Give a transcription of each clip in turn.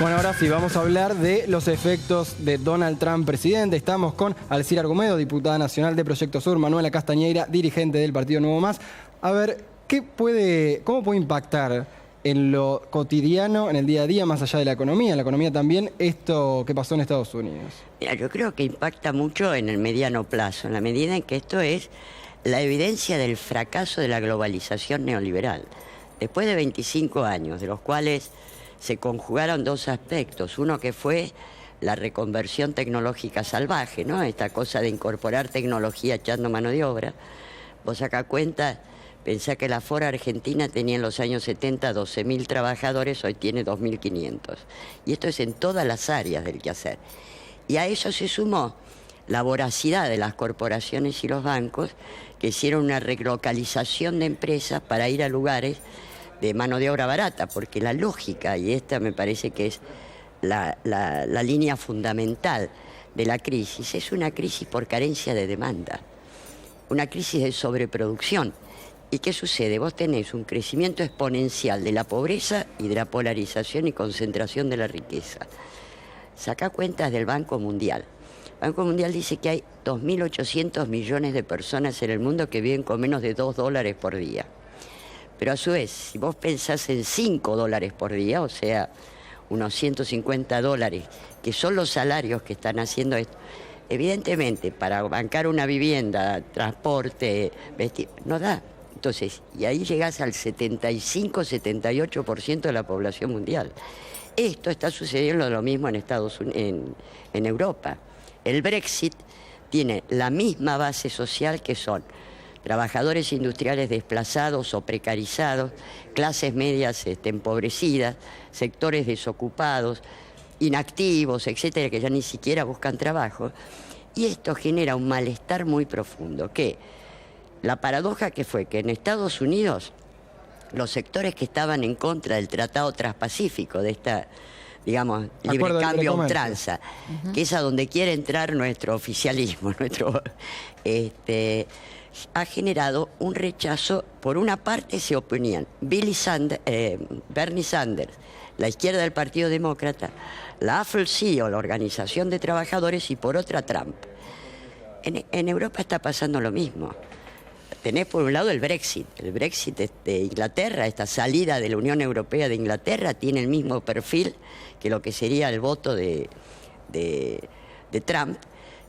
Bueno, ahora sí, vamos a hablar de los efectos de Donald Trump presidente. Estamos con Alcira Argumedo, diputada nacional de Proyecto Sur, Manuela Castañeira, dirigente del Partido Nuevo Más. A ver, ¿cómo puede impactar en lo cotidiano, en el día a día, más allá de la economía? En la economía también, esto que pasó en Estados Unidos. Mira, yo creo que impacta mucho en el mediano plazo, en la medida en que esto es la evidencia del fracaso de la globalización neoliberal. Después de 25 años, de los cuales se conjugaron dos aspectos. Uno que fue la reconversión tecnológica salvaje, ¿no? Esta cosa de incorporar tecnología echando mano de obra. Vos sacá cuenta, pensá que la Ford Argentina tenía en los años 70 12.000 trabajadores, hoy tiene 2.500. Y esto es en todas las áreas del quehacer. Y a eso se sumó la voracidad de las corporaciones y los bancos que hicieron una relocalización de empresas para ir a lugares de mano de obra barata, porque la lógica, y esta me parece que es la línea fundamental de la crisis, es una crisis por carencia de demanda, una crisis de sobreproducción. ¿Y qué sucede? Vos tenés un crecimiento exponencial de la pobreza y de la polarización y concentración de la riqueza. Sacá cuentas del Banco Mundial. El Banco Mundial dice que hay 2.800 millones de personas en el mundo que viven con menos de $2 por día. Pero a su vez, si vos pensás en $5 por día, o sea, unos $150, que son los salarios que están haciendo esto, evidentemente, para bancar una vivienda, transporte, no da. Entonces, y ahí llegás al 75-78% de la población mundial. Esto está sucediendo lo mismo en en Europa. El Brexit tiene la misma base social que son trabajadores industriales desplazados o precarizados, clases medias empobrecidas, sectores desocupados, inactivos, etcétera, que ya ni siquiera buscan trabajo. Y esto genera un malestar muy profundo, que la paradoja que fue que en Estados Unidos los sectores que estaban en contra del Tratado Transpacífico, de esta, digamos, libre cambio a ultranza, que es a donde quiere entrar nuestro oficialismo, ha generado un rechazo. Por una parte se oponían Bernie Sanders, la izquierda del Partido Demócrata, la AFL-CIO, la Organización de Trabajadores, y por otra Trump. En Europa está pasando lo mismo. Tenés por un lado el Brexit de Inglaterra, esta salida de la Unión Europea de Inglaterra tiene el mismo perfil que lo que sería el voto de Trump.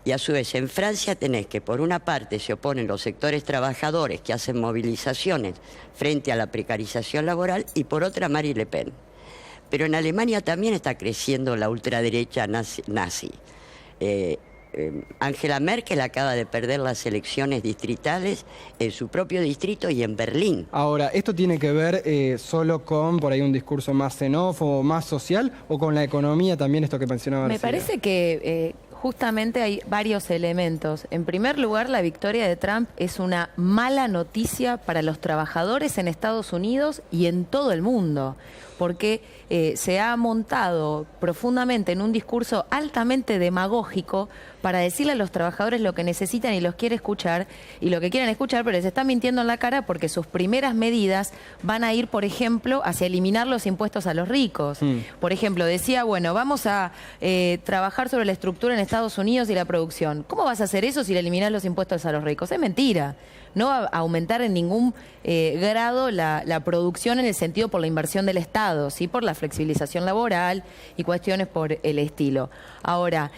Y a su vez en Francia tenés que por una parte se oponen los sectores trabajadores que hacen movilizaciones frente a la precarización laboral, y por otra Marine Le Pen. Pero en Alemania también está creciendo la ultraderecha nazi. Angela Merkel acaba de perder las elecciones distritales en su propio distrito y en Berlín. Ahora, ¿esto tiene que ver solo con por ahí un discurso más xenófobo, más social, o con la economía también, esto que mencionaba Alcira? Me parece que justamente hay varios elementos. En primer lugar, la victoria de Trump es una mala noticia para los trabajadores en Estados Unidos y en todo el mundo, porque se ha montado profundamente en un discurso altamente demagógico para decirle a los trabajadores lo que necesitan y los quiere escuchar, y lo que quieren escuchar, pero les está mintiendo en la cara, porque sus primeras medidas van a ir, por ejemplo, hacia eliminar los impuestos a los ricos. Por ejemplo, decía, bueno, vamos a trabajar sobre la estructura en Estados Unidos y la producción. ¿Cómo vas a hacer eso si le eliminás los impuestos a los ricos? Es mentira. No va a aumentar en ningún grado la producción en el sentido por la inversión del Estado, sí por la flexibilización laboral y cuestiones por el estilo. Ahora,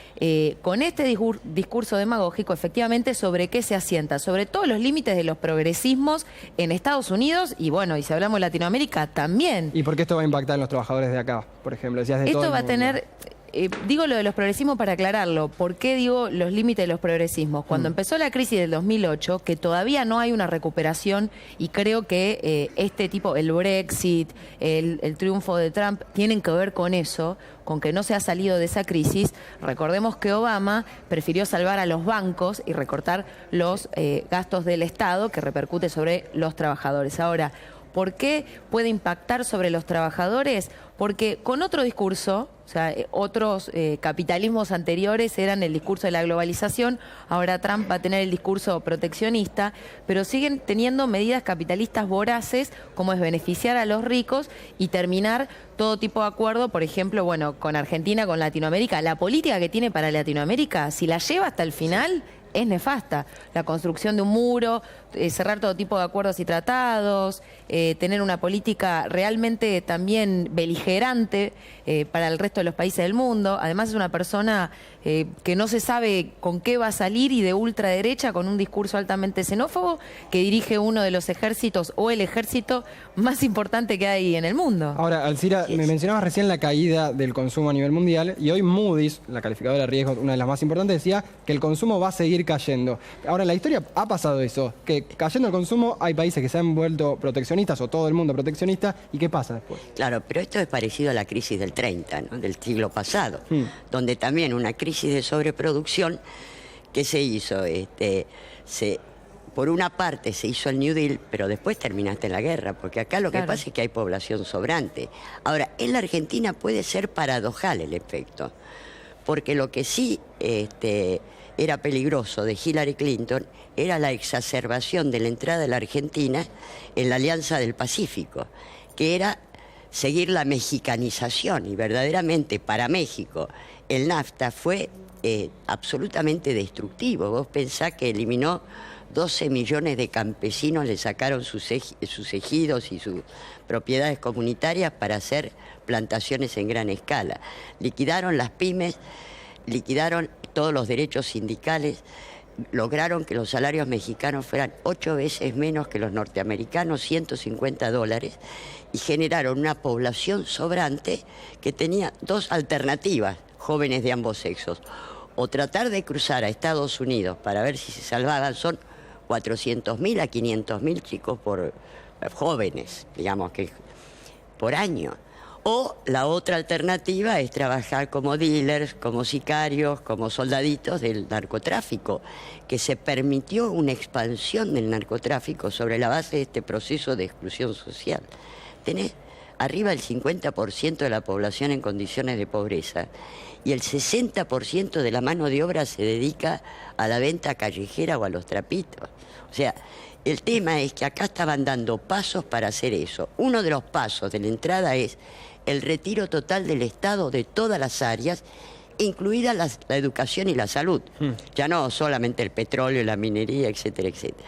con este discurso demagógico, efectivamente, ¿sobre qué se asienta? Sobre todos los límites de los progresismos en Estados Unidos y, bueno, y si hablamos de Latinoamérica, también. ¿Y por qué esto va a impactar en los trabajadores de acá, por ejemplo? Decías de todo el Esto va a mundo. tener... digo lo de los progresismos para aclararlo. ¿Por qué digo los límites de los progresismos? Cuando empezó la crisis del 2008, que todavía no hay una recuperación, y creo que este tipo, el Brexit, el triunfo de Trump, tienen que ver con eso, con que no se ha salido de esa crisis. Recordemos que Obama prefirió salvar a los bancos y recortar los gastos del Estado, que repercute sobre los trabajadores. Ahora, ¿Por qué puede impactar sobre los trabajadores? Porque con otro discurso, o sea, otros capitalismos anteriores eran el discurso de la globalización, ahora Trump va a tener el discurso proteccionista, pero siguen teniendo medidas capitalistas voraces, como es beneficiar a los ricos y terminar todo tipo de acuerdo, por ejemplo, bueno, con Argentina, con Latinoamérica. La política que tiene para Latinoamérica, si la lleva hasta el final, es nefasta. La construcción de un muro, cerrar todo tipo de acuerdos y tratados, tener una política realmente también beligerante para el resto de los países del mundo. Además es una persona que no se sabe con qué va a salir y de ultraderecha, con un discurso altamente xenófobo, que dirige uno de los ejércitos o el ejército más importante que hay en el mundo. Ahora, Alcira, me mencionabas recién la caída del consumo a nivel mundial y hoy Moody's, la calificadora de riesgo, una de las más importantes, decía que el consumo va a seguir cayendo. Ahora, en la historia ha pasado eso, que cayendo el consumo hay países que se han vuelto proteccionistas o todo el mundo proteccionista. ¿Y qué pasa después? Claro, pero esto es parecido a la crisis del 30, ¿no? Del siglo pasado, donde también una crisis de sobreproducción que se hizo, por una parte se hizo el New Deal, pero después terminaste en la guerra, porque acá lo que pasa es que hay población sobrante. Ahora, en la Argentina puede ser paradojal el efecto, porque lo que sí era peligroso de Hillary Clinton era la exacerbación de la entrada de la Argentina en la Alianza del Pacífico, que era seguir la mexicanización, y verdaderamente para México el NAFTA fue absolutamente destructivo. Vos pensás que eliminó 12 millones de campesinos, le sacaron sus ejidos y sus propiedades comunitarias para hacer plantaciones en gran escala. Liquidaron las pymes, liquidaron todos los derechos sindicales, lograron que los salarios mexicanos fueran 8 veces menos que los norteamericanos, $150, y generaron una población sobrante que tenía dos alternativas, jóvenes de ambos sexos: o tratar de cruzar a Estados Unidos para ver si se salvaban. Son 400.000 a 500.000 chicos jóvenes, digamos, que por año. O la otra alternativa es trabajar como dealers, como sicarios, como soldaditos del narcotráfico, que se permitió una expansión del narcotráfico sobre la base de este proceso de exclusión social. Tenés arriba del 50% de la población en condiciones de pobreza y el 60% de la mano de obra se dedica a la venta callejera o a los trapitos. O sea, el tema es que acá estaban dando pasos para hacer eso. Uno de los pasos de la entrada es el retiro total del Estado de todas las áreas, incluida la educación y la salud. Ya no solamente el petróleo, la minería, etcétera, etcétera.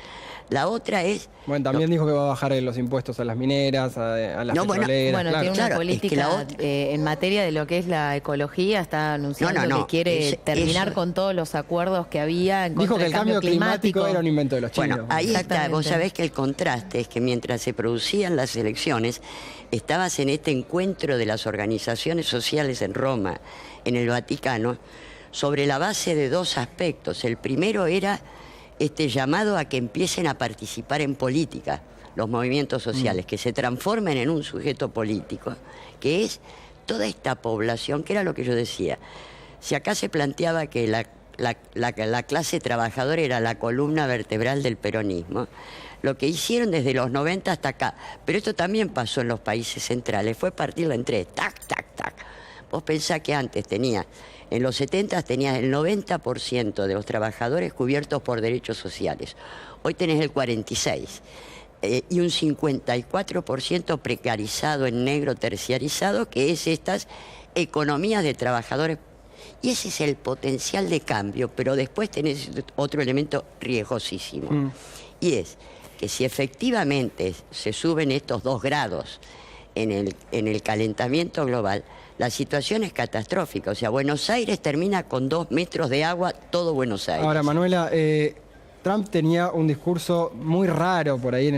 La otra es... Bueno, también dijo que va a bajar los impuestos a las mineras, a las petroleras. Bueno, claro. tiene una política en materia de lo que es la ecología, está anunciando que quiere terminar con todos los acuerdos que había en contra dijo que el cambio climático era un invento de los chinos. Bueno, ahí está. Vos sabés que el contraste es que mientras se producían las elecciones, estabas en este encuentro de las organizaciones sociales en Roma, en el Vaticano, sobre la base de dos aspectos. El primero era este llamado a que empiecen a participar en política los movimientos sociales, que se transformen en un sujeto político, que es toda esta población, que era lo que yo decía. Si acá se planteaba que la clase trabajadora era la columna vertebral del peronismo, lo que hicieron desde los 90 hasta acá, pero esto también pasó en los países centrales, fue partirla en tres, tac, tac, tac. Vos pensás que antes en los 70 tenías el 90% de los trabajadores cubiertos por derechos sociales. Hoy tenés el 46%. Y un 54% precarizado en negro terciarizado, que es estas economías de trabajadores. Y ese es el potencial de cambio, pero después tenés otro elemento riesgosísimo. Y es que si efectivamente se suben estos 2 grados en el calentamiento global, la situación es catastrófica. O sea, Buenos Aires termina con 2 metros de agua, todo Buenos Aires. Ahora, Manuela, Trump tenía un discurso muy raro por ahí,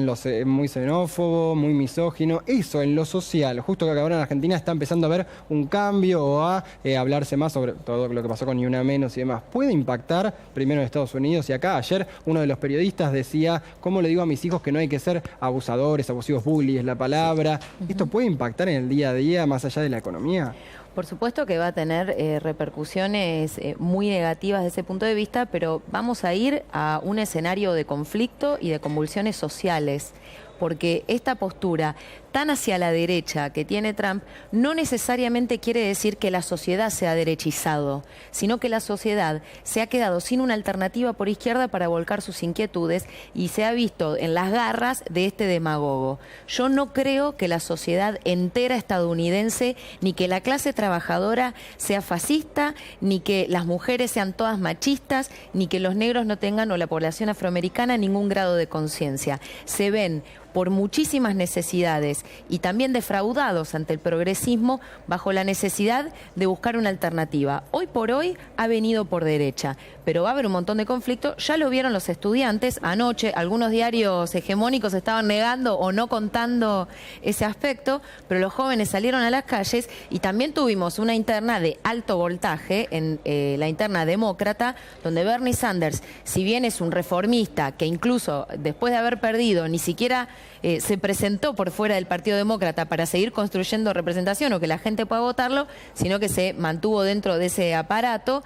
muy xenófobo, muy misógino. Eso en lo social, justo que ahora en Argentina está empezando a haber un cambio o a hablarse más sobre todo lo que pasó con Ni Una Menos y demás. ¿Puede impactar primero en Estados Unidos? Y acá ayer uno de los periodistas decía: ¿cómo le digo a mis hijos que no hay que ser abusadores, abusivos, bullies, la palabra? ¿Esto puede impactar en el día a día más allá de la economía? Por supuesto que va a tener repercusiones muy negativas desde ese punto de vista, pero vamos a ir a un escenario de conflicto y de convulsiones sociales. porque esta postura tan hacia la derecha que tiene Trump no necesariamente quiere decir que la sociedad se ha derechizado, sino que la sociedad se ha quedado sin una alternativa por izquierda para volcar sus inquietudes y se ha visto en las garras de este demagogo. Yo no creo que la sociedad entera estadounidense, ni que la clase trabajadora sea fascista, ni que las mujeres sean todas machistas, ni que los negros no tengan, o la población afroamericana, ningún grado de conciencia. Se ven por muchísimas necesidades y también defraudados ante el progresismo bajo la necesidad de buscar una alternativa. Hoy por hoy ha venido por derecha, pero va a haber un montón de conflictos. Ya lo vieron los estudiantes. Anoche algunos diarios hegemónicos estaban negando o no contando ese aspecto, pero los jóvenes salieron a las calles y también tuvimos una interna de alto voltaje, en la interna demócrata, donde Bernie Sanders, si bien es un reformista que incluso después de haber perdido ni siquiera se presentó por fuera del Partido Demócrata para seguir construyendo representación o que la gente pueda votarlo, sino que se mantuvo dentro de ese aparato,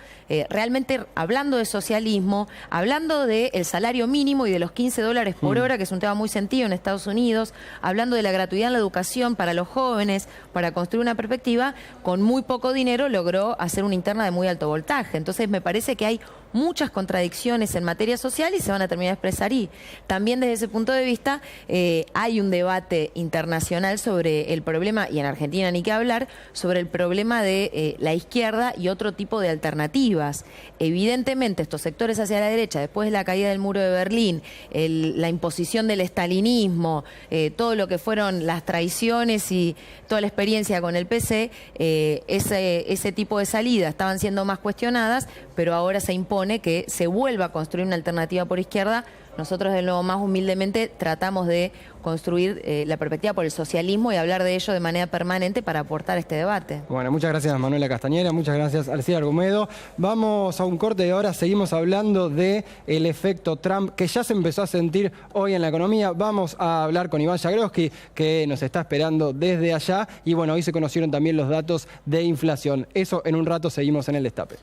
realmente hablando de socialismo, hablando del salario mínimo y de los $15 por hora, que es un tema muy sentido en Estados Unidos, hablando de la gratuidad en la educación para los jóvenes, para construir una perspectiva, con muy poco dinero logró hacer una interna de muy alto voltaje. Entonces me parece que hay muchas contradicciones en materia social y se van a terminar de expresar. Y también desde ese punto de vista hay un debate internacional sobre el problema, y en Argentina ni qué hablar, sobre el problema de la izquierda y otro tipo de alternativas. Evidentemente estos sectores hacia la derecha, después de la caída del muro de Berlín, la imposición del estalinismo, todo lo que fueron las traiciones y toda la experiencia con el PC, ese tipo de salida estaban siendo más cuestionadas, pero ahora se impone que se vuelva a construir una alternativa por izquierda. Nosotros, de nuevo, más humildemente tratamos de construir la perspectiva por el socialismo y hablar de ello de manera permanente para aportar este debate. Bueno, muchas gracias Manuela Castañera, muchas gracias Alcira Argumedo. Vamos a un corte y ahora seguimos hablando del efecto Trump que ya se empezó a sentir hoy en la economía. Vamos a hablar con Iván Jagroski, que nos está esperando desde allá. Y bueno, hoy se conocieron también los datos de inflación. Eso en un rato. Seguimos en El Destape.